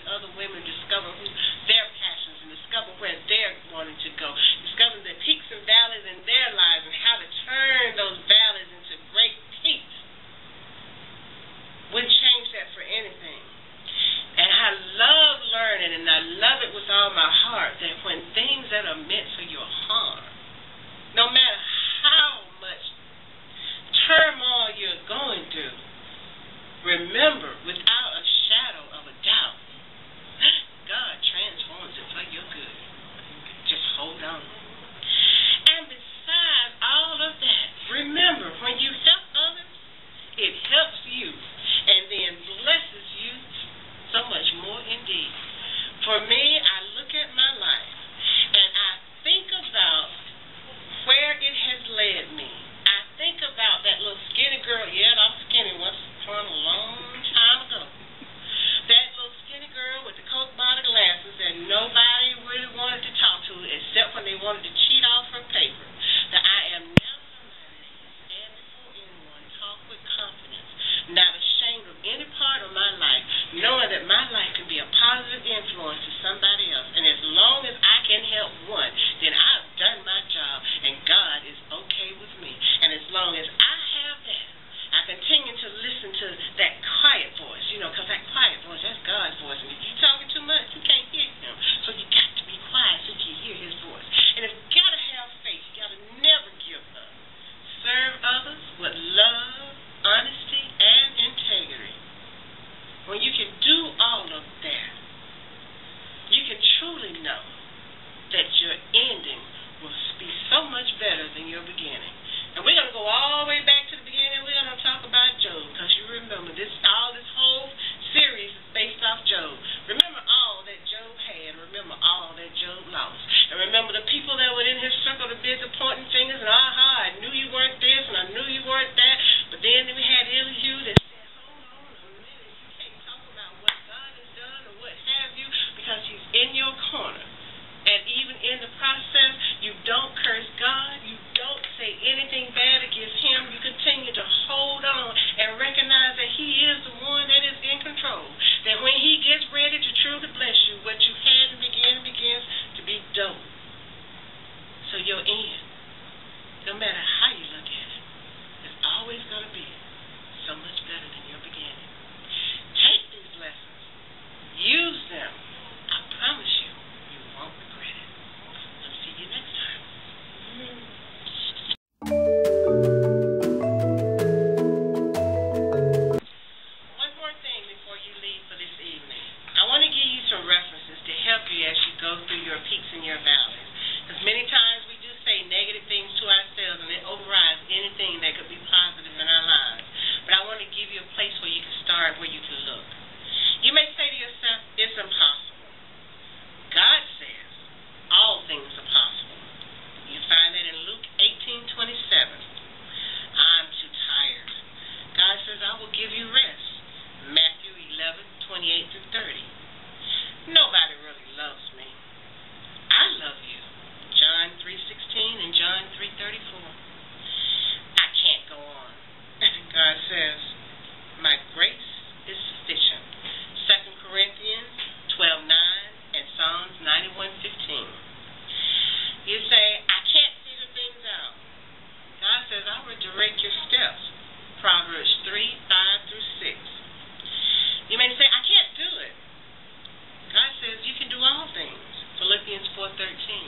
Other women discover who their passions and discover where they're wanting to go go through your peaks and your valleys. Because many times we do say negative things to ourselves, and it overrides anything that could be positive in our lives. But I want to give you a place where you can start, where you can look. You may say to yourself, it's impossible. God says all things are possible. You find that in Luke 18:27. I'm too tired. God says, I will give you rest. Matthew 11:28-30. Nobody really loves me. I love you. John 3:16 and John 3:34. I can't go on. God says, my grace is sufficient. 2 Corinthians 12:9 and Psalms 91:15. You say, I can't figure things out. God says, I will direct your steps. Proverbs 3:5-6. You may say, I can't do it. God says, you can do all things. Philippians 4:13.